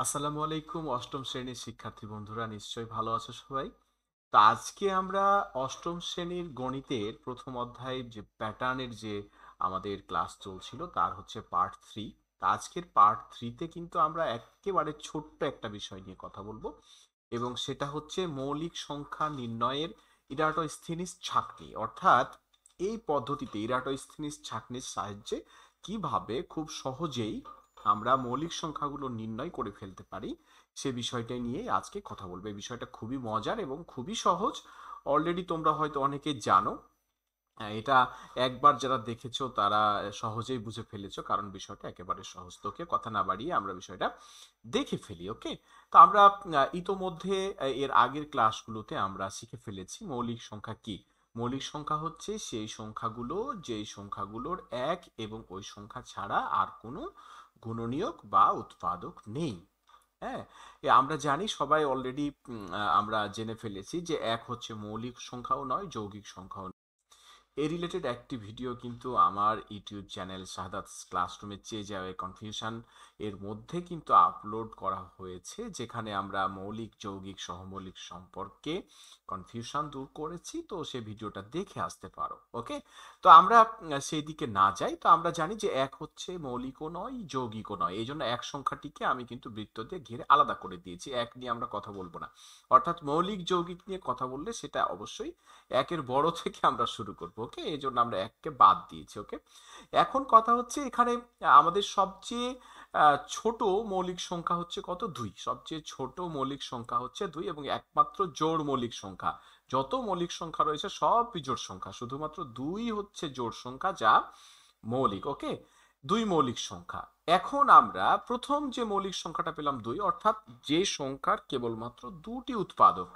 আসসালামু আলাইকুম অষ্টম শ্রেণীর শিক্ষার্থী বন্ধুরা, নিশ্চয়ই ভালো আছো সবাই। তো আজকে আমরা অষ্টম শ্রেণীর গণিতের প্রথম অধ্যায়ের যে প্যাটার্নের যে আমাদের ক্লাস চলছিল তার হচ্ছে পার্ট 3। তা আজকের পার্ট 3তে কিন্তু আমরা একেবারে ছোট্ট একটা বিষয় নিয়ে কথা বলবো, এবং সেটা হচ্ছে মৌলিক সংখ্যা নির্ণয়ের ইরাটোস্থেনিস ছাঁকনি। অর্থাৎ এই পদ্ধতিতে ইরাটোস্থেনিস ছাঁকনির সাহায্যে কিভাবে খুব সহজেই আমরা মৌলিক সংখ্যাগুলো নির্ণয় করে ফেলতে পারি সে বিষয়টা নিয়ে আজকে কথা বলবো। এই বিষয়টা খুবই মজার এবং খুবই সহজ। অলরেডি তোমরা হয়তো অনেকে জানো। এটা একবার যারা দেখেছো তারা সহজেই বুঝে ফেলেছো, কারণ বিষয়টা একেবারে সহজ। তোকে কথা না বাড়িয়ে আমরা বিষয়টা দেখে ফেলি। ওকে, তো আমরা ইতোমধ্যে এর আগের ক্লাসগুলোতে আমরা শিখে ফেলেছি মৌলিক সংখ্যা কি। মৌলিক সংখ্যা হচ্ছে সেই সংখ্যাগুলো যেই সংখ্যাগুলোর এক এবং ওই সংখ্যা ছাড়া আর কোনো গুণনীয়ক বা উৎপাদক নেই। হ্যাঁ, আমরা জানি সবাই অলরেডি, আমরা জেনে ফেলেছি যে এক হচ্ছে মৌলিক সংখ্যাও নয়, যৌগিক সংখ্যাও নয়। এই রিলেটেড একটি ভিডিও কিন্তু আমার ইউটিউব চ্যানেল শাহাদাত ক্লাসরুমে চেয়ে যাওয়া কনফিউশন এর মধ্যে কিন্তু আপলোড করা হয়েছে, যেখানে আমরা মৌলিক যৌগিক সহমৌলিক সম্পর্কে কনফিউশন দূর করেছি। তো সেই ভিডিওটা দেখে আসতে পারো। ওকে, তো আমরা সেই দিকে না যাই। তো আমরা জানি যে এক হচ্ছে মৌলিকও নয় যৌগিকও নয়, এই জন্য এক সংখ্যাটিকে আমি কিন্তু বৃত্ত দিয়ে ঘিরে আলাদা করে দিয়েছি। এক নিয়ে আমরা কথা বলবো না। অর্থাৎ মৌলিক যৌগিক নিয়ে কথা বললে সেটা অবশ্যই একের বড় থেকে আমরা শুরু করব। ওকে, এই জন্য আমরা এককে বাদ দিয়েছি। ওকে, এখন কথা হচ্ছে এখানে আমাদের সবচেয়ে ছোট মৌলিক সংখ্যা হচ্ছে কত? 2। সবচেয়ে ছোট মৌলিক সংখ্যা হচ্ছে 2 এবং একমাত্র জোড় মৌলিক সংখ্যা। যত মৌলিক সংখ্যা রয়েছে সব বিজোড় সংখ্যা, শুধুমাত্র 2 হচ্ছে জোড় সংখ্যা যা মৌলিক। ওকে, 2 মৌলিক সংখ্যা। এখন আমরা প্রথম যে মৌলিক সংখ্যাটা পেলাম 2, অর্থাৎ যে সংখ্যার কেবলমাত্র দুটি উৎপাদক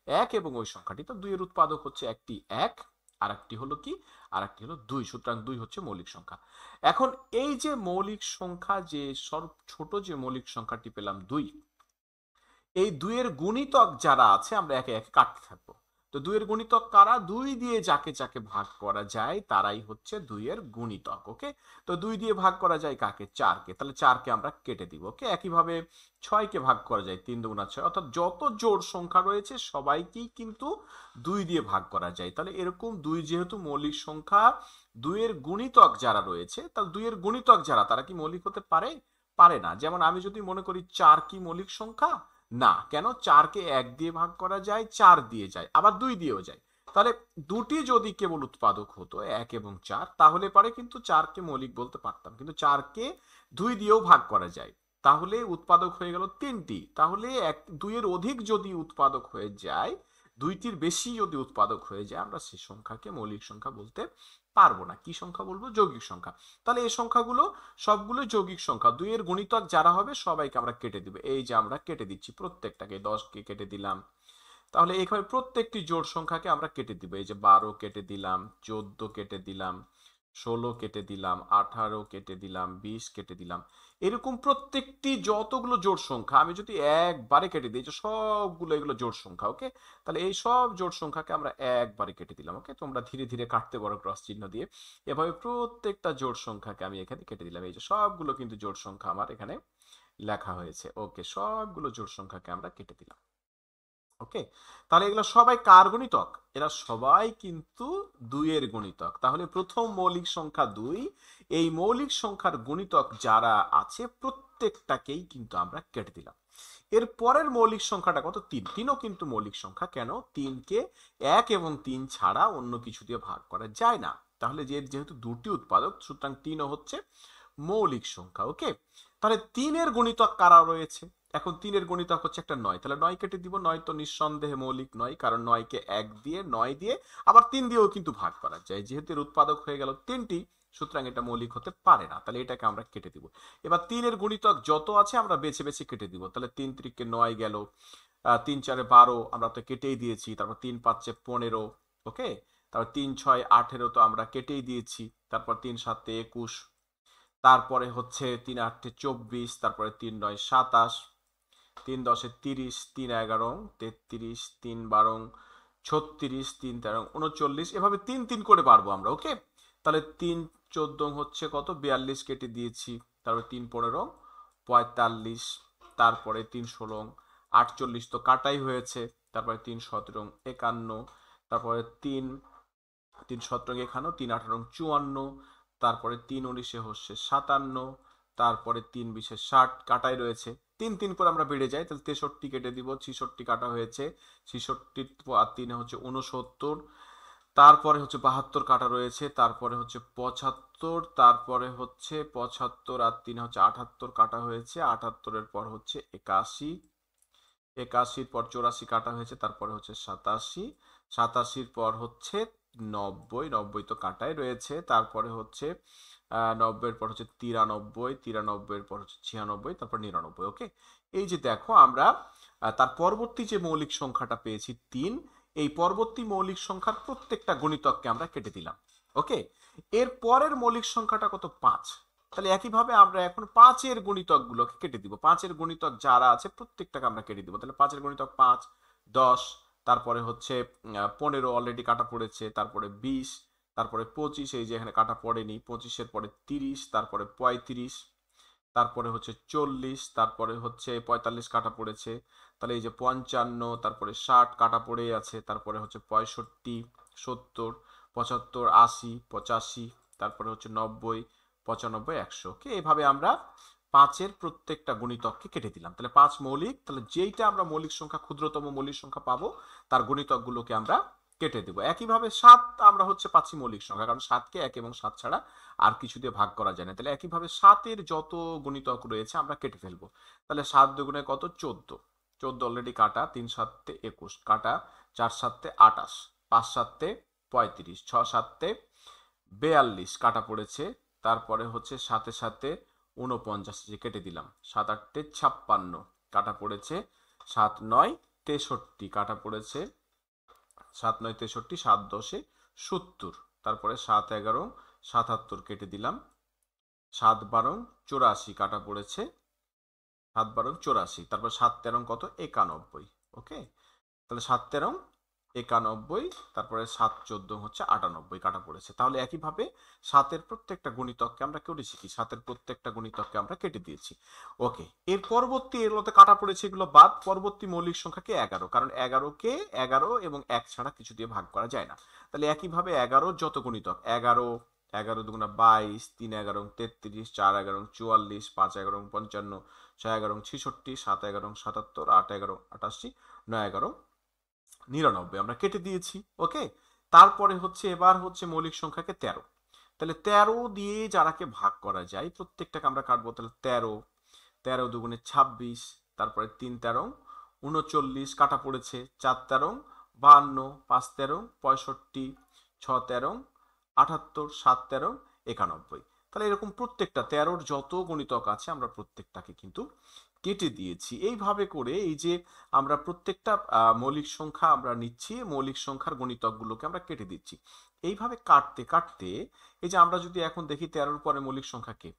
এক এবং ওই সংখ্যাটি। তো 2 এর উৎপাদক হচ্ছে একটি এক, আর একটি হলো কি, আর একটি হলো 2, সুতরাং 2 হচ্ছে মৌলিক সংখ্যা। এখন এই যে মৌলিক সংখ্যা, যে সর্ব ছোট যে মৌলিক সংখ্যাটি পেলাম 2, এই 2 এর গুণিতক যারা আছে আমরা একে একে কাটতে থাকবো। তো 2 এর গুণিতক কারা? 2 দিয়ে যাকে যাকে ভাগ করা যায় তারাই হচ্ছে 2 এর গুণিতক। ওকে, তো 2 দিয়ে ভাগ করা যায় কাকে? 4 কে, তাহলে 4 কে আমরা কেটে দিব। ওকে, একইভাবে 6 কে ভাগ করা যায় 3 দুগুণা 6, অর্থাৎ যত জোড় সংখ্যা রয়েছে সবাইকেই কিন্তু 2 দিয়ে ভাগ করা যায়। তাহলে এরকম 2 যেহেতু মৌলিক সংখ্যা, 2 এর গুণিতক যারা রয়েছে, তাহলে 2 এর গুণিতক যারা তারা কি মৌলিক হতে পারে? পারে না। যেমন আমি যদি মনে করি 4 কি মৌলিক সংখ্যা? না। কেন? 4 কে 1 দিয়ে ভাগ করা যায়, 4 দিয়ে যায়, আবার 2 দিয়েও যায়। তাহলে দুটি যদি কেবল উৎপাদক হতো 1 এবং 4, তাহলে পরে কিন্তু 4 কে মৌলিক বলতে পারতাম। কিন্তু 4 কে 2 দিয়েও ভাগ করা যায়, তাহলে উৎপাদক হয়ে গেল 3টি। তাহলে 2 এর অধিক যদি উৎপাদক হয়ে যায়, 2টির বেশি যদি উৎপাদক হয়ে যায়, আমরা সেই সংখ্যাকে মৌলিক সংখ্যা বলতে পারবো না। কি সংখ্যা বলবো? যৌগিক সংখ্যা। তাহলে এই সংখ্যাগুলো সবগুলো যৌগিক সংখ্যা। 2 এর গুণিতক যারা হবে সবাইকে আমরা কেটে দিব। এই যে আমরা কেটে দিচ্ছি প্রত্যেকটাকে, 10 কে কেটে দিলাম। তাহলে এখানে প্রত্যেকটি জোড় সংখ্যাকে আমরা কেটে দিব। এই যে 12 কেটে দিলাম, 14 কেটে দিলাম, 16 কেটে দিলাম, 18 কেটে দিলাম, 20 কেটে দিলাম। এরকম প্রত্যেকটি যতগুলো জোড় সংখ্যা আমি যদি একবারে কেটে দিই, যে সবগুলো এগুলো জোড় সংখ্যা। ওকে, তাহলে এই সব জোড় সংখ্যাকে আমরা একবারে কেটে দিলাম। ওকে, তোমরা ধীরে ধীরে কাটতে পারো ক্রস চিহ্ন দিয়ে। এভাবে প্রত্যেকটা জোড় সংখ্যাকে আমি এখানে কেটে দিলাম। এই যে সবগুলো কিন্তু জোড় সংখ্যা আমার এখানে লেখা হয়েছে। ওকে, সবগুলো জোড় সংখ্যাকে আমরা কেটে দিলাম। ওকে, তাহলে এগুলো সবাই কার গুণিতক? এরা সবাই কিন্তু 2 এর গুণিতক। তাহলে প্রথম মৌলিক সংখ্যা 2, এই মৌলিক সংখ্যার গুণিতক যারা আছে প্রত্যেকটাকেই কিন্তু আমরা কেটে দিলাম। এর পরের মৌলিক সংখ্যাটা কত? 3। 3ও কিন্তু মৌলিক সংখ্যা। কেন? 3 কে 1 এবং 3 ছাড়া অন্য কিছু দিয়ে ভাগ করা যায় না। তাহলে যেহেতু দুটি উৎপাদক, সুতরাং 3ও হচ্ছে মৌলিক সংখ্যা। ওকে, তাহলে 3 এর গুণিতক কারা রয়েছে? এখন 3 এর গুণিতক হচ্ছে একটা 9, তাহলে 9 কেটে দিব। 9 তো নিঃসন্দেহে মৌলিক নয়, কারণ 9 কে 1 দিয়ে, 9 দিয়ে, আবার 3 দিয়েও কিন্তু ভাগ করা যায়। যেহেতু এর উৎপাদক হয়ে গেল 3টি, সুতরাং এটা মৌলিক হতে পারে না। তাহলে এটাকে আমরা কেটে দিব। এবার 3 এর গুণিতক যত আছে আমরা বেছে বেছে কেটে দিব। তাহলে 3 3 9 গেল, 3 4 12 আমরা তো কেটেই দিয়েছি। তারপর 3 5 15। ওকে, তারপর 3 6 18 তো আমরা কেটেই দিয়েছি। তারপর 3 7 21, তারপরে হচ্ছে 3 8 24, তারপরে 3 9 27, 3 10 30, 3 11 33, 3 12 36, 3 13 39, এভাবে 3 3 করে পারবো আমরা। ওকে, তাহলে 3 14 হচ্ছে কত? 42 কেটে দিয়েছি। তারপর 3 15 45, তারপরে 3 ষোলং 48 তো কাটাই হয়েছে, তারপরে 3 17 51, তারপরে 3 17 51, 3 18 54, তারপরে 3 19 হচ্ছে 57, তারপরে 3 20 60 কাটাই রয়েছে, 3 3 করে আমরা বেড়ে যাই, তাহলে 63 কেটে দিব, 66 কাটা হয়েছে, 66 আর 3 হচ্ছে 69, তারপরে হচ্ছে 72 কাটা রয়েছে, তারপরে হচ্ছে 75, তারপরে হচ্ছে 75 আর 3 হচ্ছে 78 কাটা হয়েছে, 78-এর পর হচ্ছে 81, 81-র পর 84 কাটা হয়েছে, তারপরে হচ্ছে 87, 87-র পর হচ্ছে 90, 90 তো কাটাই রয়েছে, তারপরে হচ্ছে 90-এর পর হচ্ছে 93, 93-এর পর হচ্ছে 96, তারপর 99। ওকে, এই যে দেখো আমরা তার পরবর্তী যে মৌলিক সংখ্যাটা পেয়েছি 3, এই পরবর্তী মৌলিক সংখ্যার প্রত্যেকটা গুণিতককে আমরা কেটে দিলাম। ওকে, এর পরের মৌলিক সংখ্যাটা কত? 5। তাহলে একইভাবে আমরা এখন 5-এর গুণিতক গুলোকে কেটে দিব, 5-এর গুণিতক যারা আছে প্রত্যেকটাকে আমরা কেটে দিব। তাহলে 5-এর গুণিতক 5, 10, তারপরে হচ্ছে 15 অলরেডি কাটা পড়েছে, তারপরে 20, তারপরে 25, এই যে এখানে কাটা পড়েনি, 25-এর পরে 30, তারপরে 35, তারপরে হচ্ছে 40, তারপরে হচ্ছে 45 কাটা পড়েছে, তাহলে এই যে 55, তারপরে 60 কাটা পড়ে আছে, তারপরে হচ্ছে 65, 70, 75, 80, 85, তারপরে হচ্ছে 90, 95, 100। ওকে, এভাবে আমরা 5-এর প্রত্যেকটা গুণিতককে কেটে দিলাম। তাহলে 5 মৌলিক, তাহলে যেইটা আমরা মৌলিক সংখ্যা, ক্ষুদ্রতম মৌলিক সংখ্যা পাবো তার গুণিতকগুলোকে আমরা কেটে দেবো। একইভাবে 7 আমরা হচ্ছে পাচ্ছি মৌলিক সংখ্যা, কারণ 7-কে 1 এবং 7 ছাড়া আর কিছু দিয়ে ভাগ করা যায় না। তাহলে একইভাবে 7-এর যত গুণিতক রয়েছে আমরা কেটে ফেলবো। তাহলে 7 দুগুণে কত? 14, 14 অলরেডি কাটা, 3 7 21 কাটা, 4 7 28, 5 7 35, 6 7 42 কাটা পড়েছে, তারপরে হচ্ছে 7 7 49 যে কেটে দিলাম, 7 8 56 কাটা পড়েছে, 7 9 63 কাটা পড়েছে, 7 9 63, 7 10 70, তারপরে 7 11 77 কেটে দিলাম, 7 12 84 কাটা পড়েছে, 7 12 84, তারপর 7 13 কত? 91। ওকে, তাহলে 7 13 91, তারপরে 7 14 হচ্ছে 98 কাটা পড়েছে। তাহলে একইভাবে 7-এর প্রত্যেকটা গুণিতককে আমরা করেছি কি? 7-এর প্রত্যেকটা গুণিতককে আমরা কেটে দিয়েছি। ওকে, এর পরবর্তী এগুলোতে কাটা পড়েছে, এগুলো বাদ। পরবর্তী মৌলিক সংখ্যাকে 11, কারণ 11-কে 11 এবং 1 ছাড়া কিছু দিয়ে ভাগ করা যায় না। তাহলে একইভাবে 11-র যত গুণিতক, 11, 11 দুগুণা 22, 3 11 33, 4 11 44, 5 11 55, 6 11 66, 7 11 77, 8 11 88, 9 11 99 আমরা কেটে দিয়েছি। ওকে, তারপরে হচ্ছে এবার হচ্ছে মৌলিক সংখ্যাকে 13। তাহলে 13 দিয়ে যারাকে ভাগ করা যায় প্রত্যেকটাকে আমরা কাটবো। তাহলে 13, 13 দুগুণে 26, তারপরে 3 13 39 কাটা পড়েছে, 4 13 52, 5 13 65, 6 13 78, 7 13 91। তাহলে এরকম প্রত্যেকটা 13-র যত গুণিতক আছে আমরা প্রত্যেকটাকে কিন্তু কেটে দিয়েছি। এইভাবে করে এই যে আমরা প্রত্যেকটা মৌলিক সংখ্যা আমরা নিচ্ছি, মৌলিক সংখ্যার গুণিতকগুলোকে আমরা কেটে দিচ্ছি। এইভাবে কাটতে কাটতে এই যে আমরা যদি এখন দেখি 13-র পরে মৌলিক সংখ্যাকে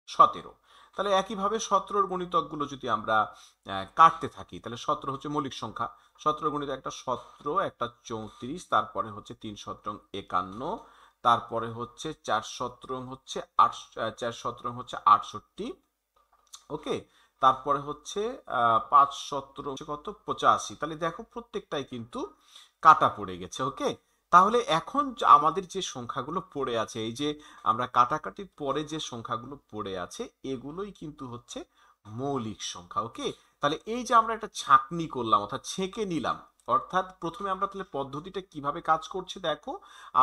17, তাহলে একইভাবে 17-র গুণিতকগুলো যদি আমরা কাটতে থাকি, তাহলে 17 হচ্ছে মৌলিক সংখ্যা, 17 গুণিত একটা 17, একটা 34, তারপরে হচ্ছে 3 17 51, তারপরে হচ্ছে 4 17 হচ্ছে 8, 4 17 হচ্ছে 68। ওকে, তারপরে হচ্ছে 5 17 হচ্ছে কত? 85। তাহলে দেখো প্রত্যেকটাই কিন্তু কাটা পড়ে গেছে। ওকে, তাহলে এখন আমাদের যে সংখ্যাগুলো পড়ে আছে, এই যে আমরা কাটাকাটির পরে যে সংখ্যাগুলো পড়ে আছে, এগুলোই কিন্তু হচ্ছে মৌলিক সংখ্যা। ওকে, তাহলে এই যে আমরা একটা ছাঁকনি করলাম, অর্থাৎ ছেঁকে নিলাম, অর্থাৎ প্রথমে আমরা তাহলে পদ্ধতিটা কিভাবে কাজ করছে দেখো,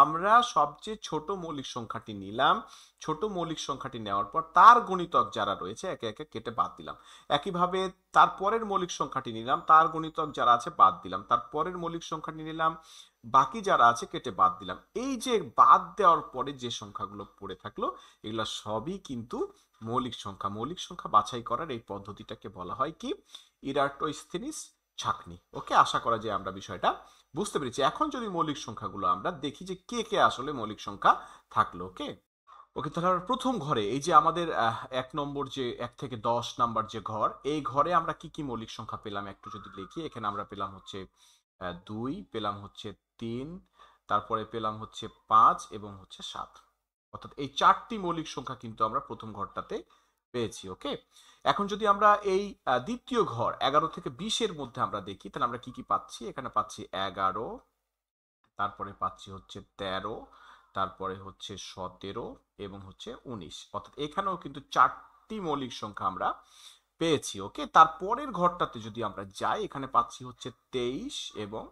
আমরা সবচেয়ে ছোট মৌলিক সংখ্যাটি নিলাম, ছোট মৌলিক সংখ্যাটি নেওয়ার পর তার গুণিতক যারা রয়েছে একে একে কেটে বাদ দিলাম। একইভাবে তারপরের মৌলিক সংখ্যাটি নিলাম, তার গুণিতক যারা আছে বাদ দিলাম, তারপরের মৌলিক সংখ্যাটি নিলাম, বাকি যারা আছে কেটে বাদ দিলাম। এই যে বাদ দেওয়ার পরে যে সংখ্যাগুলো পড়ে থাকলো, এগুলো সবই কিন্তু মৌলিক সংখ্যা। মৌলিক সংখ্যা বাছাই করার এই পদ্ধতিটাকে বলা হয় কি? ইরাটোস্থেনিস ছাঁকনি। ওকে, আশা করা যায় আমরা বিষয়টা বুঝতে পেরেছি। এখন যদি মৌলিক সংখ্যাগুলো আমরা দেখি যে কে কে আসলে মৌলিক সংখ্যা থাকলো। ওকে, ওকে, তাহলে আমরা প্রথম ঘরে এই যে আমাদের 1 নম্বর, যে 1 থেকে 10 নাম্বার যে ঘর, এই ঘরে আমরা কি কি মৌলিক সংখ্যা পেলাম একটু যদি লিখি। এখানে আমরা পেলাম হচ্ছে 2, পেলাম হচ্ছে 3, তারপরে পেলাম হচ্ছে 5 এবং হচ্ছে 7। অর্থাৎ এই 4টি মৌলিক সংখ্যা কিন্তু আমরা প্রথম ঘরটাতে পেয়েছি। ওকে, এখন যদি আমরা এই দ্বিতীয় ঘর 11 থেকে 20-এর মধ্যে আমরা দেখি, তাহলে আমরা কি কি পাচ্ছি? এখানে পাচ্ছি 11, তারপরে পাচ্ছি হচ্ছে 13, তারপরে হচ্ছে 17 এবং হচ্ছে 19। অর্থাৎ এখানেও কিন্তু 4টি মৌলিক সংখ্যা আমরা পেয়েছি। ওকে, তারপরের ঘরটাতে যদি আমরা যাই, এখানে পাচ্ছি হচ্ছে 23 এবং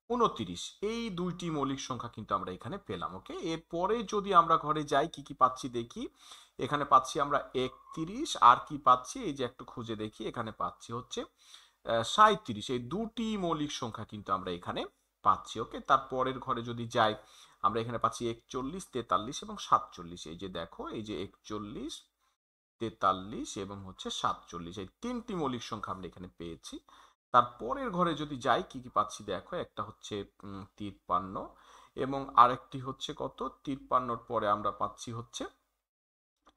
29। এই দুইটি মৌলিক সংখ্যা কিন্তু আমরা এখানে পেলাম। ওকে, এরপরে যদি আমরা ঘরে যাই, কি কি পাচ্ছি দেখি। এখানে পাচ্ছি আমরা 31, আর কি পাচ্ছি এই যে একটু খুঁজে দেখি, এখানে পাচ্ছি হচ্ছে 37। এই দুটি মৌলিক সংখ্যা কিন্তু আমরা এখানে পাচ্ছি। ওকে, তারপরের ঘরে যদি যাই, আমরা এখানে পাচ্ছি 41, 43 এবং 47। এই যে দেখো, এই যে 41, 43 এবং হচ্ছে 47, এই তিনটি মৌলিক সংখ্যা আমরা এখানে পেয়েছি। তারপরের ঘরে যদি যাই, কি কি পাচ্ছি দেখো, একটা হচ্ছে 53 এবং আরেকটি হচ্ছে কত, 53-র পরে আমরা পাচ্ছি হচ্ছে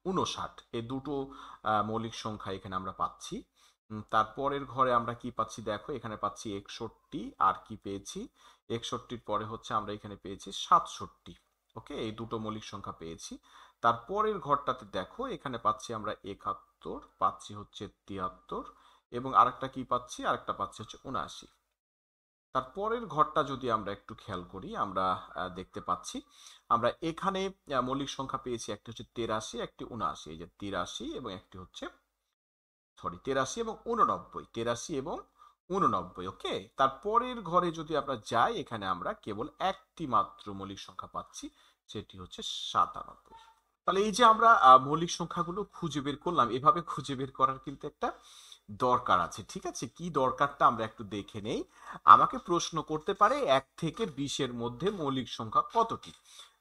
59। এই দুটো মৌলিক সংখ্যা এখানে আমরা পাচ্ছি। তারপরের ঘরে আমরা কি পাচ্ছি দেখো, এখানে পাচ্ছি 61, আর কি পেয়েছি 61-র পরে হচ্ছে আমরা এখানে পেয়েছি 67। ওকে, এই দুটো মৌলিক সংখ্যা পেয়েছি। তারপরের ঘরটাতে দেখো, এখানে পাচ্ছি আমরা 71, পাচ্ছি হচ্ছে 73 এবং আরেকটা কি পাচ্ছি, আরেকটা পাচ্ছি হচ্ছে 79। তারপরের ঘরটা যদি আমরা একটু খেয়াল করি, আমরা দেখতে পাচ্ছি আমরা এখানে মৌলিক সংখ্যা পেয়েছি, একটি হচ্ছে 83, একটি 79। এই যে 83 এবং একটি হচ্ছে 83 এবং 89, 83 এবং 89। ওকে, তারপরের ঘরে যদি আমরা যাই, এখানে আমরা কেবল একটি মাত্র মৌলিক সংখ্যা পাচ্ছি, সেটি হচ্ছে 97। তাহলে এই যে আমরা মৌলিক সংখ্যাগুলো খুঁজে বের করলাম, এভাবে খুঁজে বের করার কিন্তু একটা দরকার আছে। ঠিক আছে, কি দরকারটা আমরা একটু দেখে নেই। আমাকে প্রশ্ন করতে পারে 1 থেকে 20-এর মধ্যে মৌলিক সংখ্যা কতটি।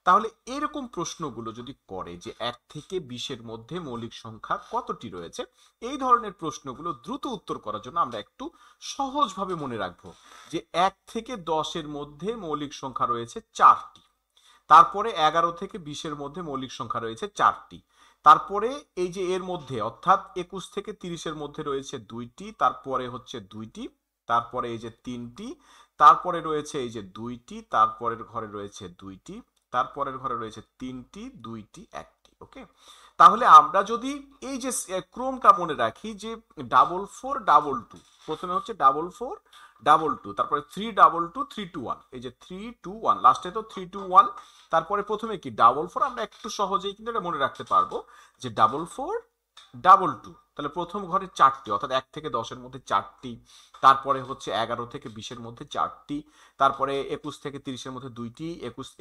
তাহলে এরকম প্রশ্নগুলো যদি করে যে 1 থেকে 20-এর মধ্যে মৌলিক সংখ্যা কতটি রয়েছে, এই ধরনের প্রশ্নগুলো দ্রুত উত্তর করার জন্য আমরা একটু সহজভাবে মনে রাখবো যে 1 থেকে 10-এর মধ্যে মৌলিক সংখ্যা রয়েছে 4টি। তারপরে 11 থেকে 20-এর মধ্যে মৌলিক সংখ্যা রয়েছে 4টি। তারপরে এই যে এর মধ্যে অর্থাৎ 21 থেকে 30-এর মধ্যে রয়েছে 2টি, তারপরে হচ্ছে 2টি, তারপরে এই যে 3টি, তারপরে রয়েছে এই যে 2টি, তারপরের ঘরে রয়েছে 2টি, তারপরের ঘরে রয়েছে 3টি, 2টি, 1টি। ওকে, তাহলে আমরা যদি এই যে ক্রমটা মনে রাখি যে 4422, প্রথমে হচ্ছে 4422, তারপরে 322, 321, এই যে 321, লাস্টে তো 321, তারপরে প্রথমে কি 44। আমরা একটু সহজেই কিন্তু এটা মনে রাখতে পারবো যে 4422, তাহলে প্রথম ঘরে 4টি, অর্থাৎ 1 থেকে 10-এর মধ্যে 4টি, তারপরে হচ্ছে 11 থেকে 20-এর মধ্যে 4টি, তারপরে 21 থেকে 30-এর মধ্যে 2টি,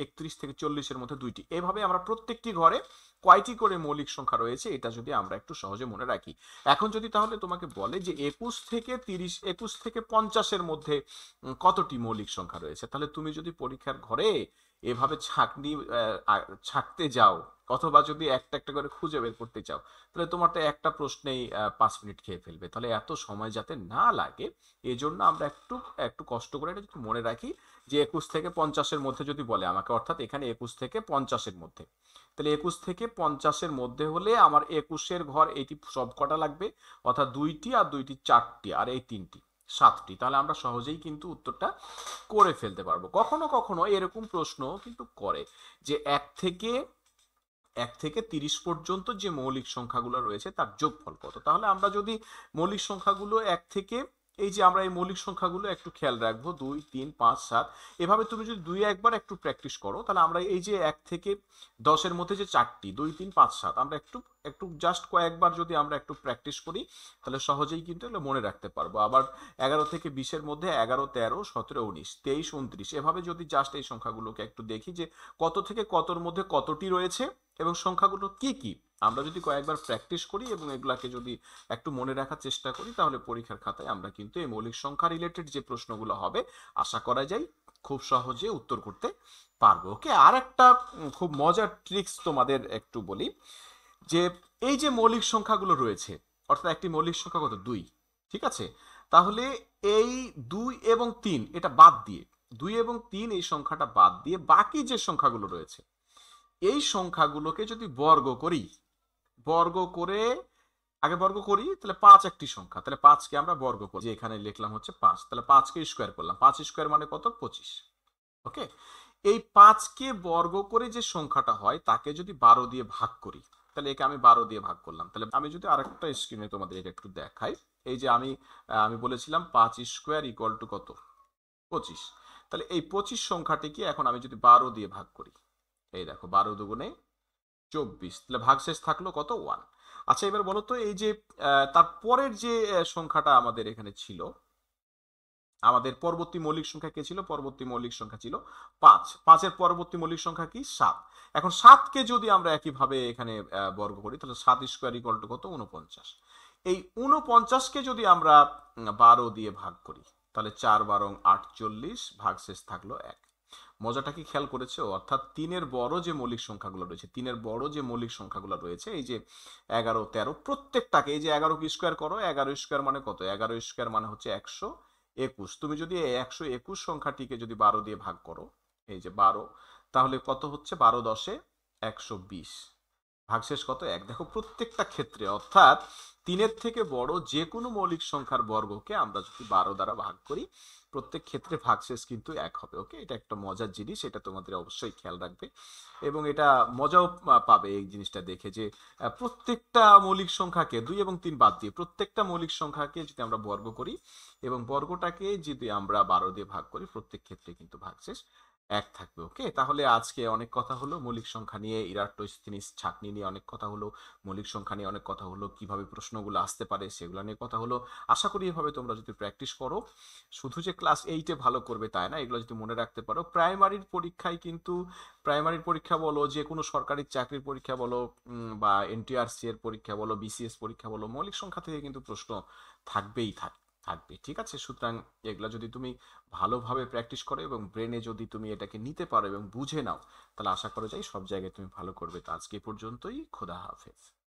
31 থেকে 40-এর মধ্যে 2টি। এভাবে আমরা প্রত্যেকটি ঘরে কয়টি করে মৌলিক সংখ্যা রয়েছে এটা যদি আমরা একটু সহজে মনে রাখি। এখন যদি তাহলে তোমাকে বলে যে 21 থেকে 30, 21 থেকে 50-এর মধ্যে কতটি মৌলিক সংখ্যা রয়েছে, তাহলে তুমি যদি পরীক্ষার ঘরে এভাবে ছাঁকতে যাও, অথবা যদি একটা একটা করে খুঁজে বের করতে চাও, তাহলে তোমার তো একটা প্রশ্নেই 5 মিনিট খেয়ে ফেলবে। তাহলে এত সময় যাতে না লাগে, এই জন্য আমরা একটু একটু কষ্ট করে এটা যদি মনে রাখি যে 21 থেকে 50-এর মধ্যে যদি বলে আমাকে, অর্থাৎ এখানে 21 থেকে 50-এর মধ্যে, তাহলে 21 থেকে 50-এর মধ্যে হলে আমার 21-এর ঘর এইটি সব কটা লাগবে, অর্থাৎ 2টি, আর 2টি 4টি, আর এই 3টি 7টি। তাহলে আমরা সহজেই কিন্তু উত্তরটা করে ফেলতে পারবো। কখনো কখনো এরকম প্রশ্ন কিন্তু করে যে 1 থেকে 30 পর্যন্ত যে মৌলিক সংখ্যাগুলো রয়েছে তার যোগফল কত। তাহলে আমরা যদি মৌলিক সংখ্যাগুলো 1 থেকে, এই যে আমরা এই মৌলিক সংখ্যাগুলো একটু খেয়াল রাখবো, 2, 3, 5, 7, এভাবে তুমি যদি 2 একবার একটু প্র্যাকটিস করো, তাহলে আমরা এই যে 1 থেকে 10-এর মধ্যে যে 4টি, 2, 3, 5, 7, আমরা একটু একটু জাস্ট কয়েকবার যদি আমরা একটু প্র্যাকটিস করি, তাহলে সহজেই কিন্তু এগুলো মনে রাখতে পারবো। আবার 11 থেকে 20-এর মধ্যে 11, 13, 17, 19, 23, 29, এভাবে যদি জাস্ট এই সংখ্যাগুলোকে একটু দেখি যে কত থেকে কতর মধ্যে কতটি রয়েছে এবং সংখ্যাগুলো কি কি, আমরা যদি কয়েকবার প্র্যাকটিস করি এবং এগুলাকে যদি একটু মনে রাখার চেষ্টা করি, তাহলে পরীক্ষার খাতায় আমরা কিন্তু এই মৌলিক সংখ্যা রিলেটেড যে প্রশ্নগুলো হবে, আশা করা যায় খুব সহজে উত্তর করতে পারবো। ওকে, আর একটা খুব মজার ট্রিক্স তোমাদের একটু বলি যে এই যে মৌলিক সংখ্যাগুলো রয়েছে, অর্থাৎ একটি মৌলিক সংখ্যা কত, 2, ঠিক আছে, তাহলে এই 2 এবং 3 এটা বাদ দিয়ে, 2 এবং 3 এই সংখ্যাটা বাদ দিয়ে বাকি যে সংখ্যাগুলো রয়েছে, এই সংখ্যাগুলোকে যদি বর্গ করি, বর্গ করে আগে বর্গ করি, তাহলে 5 একটি সংখ্যা, তাহলে 5কে আমরা বর্গ করি, যে এখানে লিখলাম হচ্ছে 5, তাহলে 5কে স্কোয়ার করলাম, 5 স্কোয়ার মানে কত, 25। ওকে, এই 5কে বর্গ করে যে সংখ্যাটা হয় তাকে যদি 12 দিয়ে ভাগ করি, তাহলে একে আমি 12 দিয়ে ভাগ করলাম। তাহলে আমি যদি আরেকটা স্ক্রিনে তোমাদের এটা একটু দেখাই, এই যে আমি বলেছিলাম 5 স্কোয়ার ইকুয়াল টু কত, 25। তাহলে এই 25 সংখ্যাটিকে এখন আমি যদি 12 দিয়ে ভাগ করি, এই দেখো 12 দুগুণে 24, তাহলে ভাগশেষ থাকলো কত, 1। আচ্ছা এবার বলো তো, এই যে তারপরের যে সংখ্যাটা আমাদের এখানে ছিল, আমাদের পরবর্তী মৌলিক সংখ্যা কে ছিল, পরবর্তী মৌলিক সংখ্যা ছিল 5। 5-এর পরবর্তী মৌলিক সংখ্যা কি, 7। এখন 7কে যদি আমরা একইভাবে এখানে বর্গ করি, তাহলে 7 স্কোয়ার ইকুয়াল টু কত, 49। এই 49কে যদি আমরা 12 দিয়ে ভাগ করি, তাহলে 4 12 48, ভাগশেষ থাকলো 1। মজাটা কি খেয়াল করেছো? অর্থাৎ 3-এর বড় যে মৌলিক সংখ্যাগুলো রয়েছে, 3-এর বড় যে মৌলিক সংখ্যাগুলো রয়েছে, এই যে 11 13, প্রত্যেকটাকে, এই যে 11 কি স্কোয়ার করো, 11 স্কোয়ার মানে কত, 11 স্কোয়ার মানে হচ্ছে 121। তুমি যদি এই 121 সংখ্যাটিকে যদি 12 দিয়ে ভাগ করো, এই যে 12, তাহলে কত হচ্ছে, 12 10-এ 120, ভাগশেষ কত, 1। দেখো প্রত্যেকটা ক্ষেত্রে, অর্থাৎ 3-এর থেকে বড় যে কোনো মৌলিক সংখ্যার বর্গকে আমরা যদি 12 দ্বারা ভাগ করি, প্রত্যেক ক্ষেত্রে ভাগশেষ কিন্তু 1 হবে। ওকে, এটা একটা মজার জিনিস, এটা তোমাদের অবশ্যই খেয়াল রাখবে এবং এটা মজাও পাবে এই জিনিসটা দেখে, যে প্রত্যেকটা মৌলিক সংখ্যাকে 2 এবং 3 বাদ দিয়ে প্রত্যেকটা মৌলিক সংখ্যাকে যদি আমরা বর্গ করি এবং বর্গটাকে যদি আমরা 12 দিয়ে ভাগ করি, প্রত্যেক ক্ষেত্রে কিন্তু ভাগশেষ 1 থাকবে। ওকে, তাহলে আজকে অনেক কথা হলো মৌলিক সংখ্যা নিয়ে, ইরাটোস্থেনিস ছাঁকনি নিয়ে অনেক কথা হলো, মৌলিক সংখ্যা নিয়ে অনেক কথা হলো, কিভাবে প্রশ্নগুলো আসতে পারে সেগুলো নিয়ে কথা হলো। আশা করি এভাবে তোমরা যদি প্র্যাকটিস করো, শুধু যে ক্লাস 8-এ ভালো করবে তাই না, এগুলো যদি মনে রাখতে পারো, প্রাইমারির পরীক্ষায় কিন্তু, প্রাইমারির পরীক্ষা বলো, যে কোনো সরকারি চাকরির পরীক্ষা বলো, বা এনটিআরসি এর পরীক্ষা বলো, বিসিএস পরীক্ষা বলো, মৌলিক সংখ্যা থেকে কিন্তু প্রশ্ন থাকবেই থাকবে। ঠিক আছে, সুতরাং এগুলা যদি তুমি ভালোভাবে প্র্যাকটিস করো এবং ব্রেনে যদি তুমি এটাকে নিতে পারো এবং বুঝে নাও, তাহলে আশা করা যায় সব জায়গায় তুমি ভালো করবে। তো আজকে এ পর্যন্তই, খোদা হাফেজ।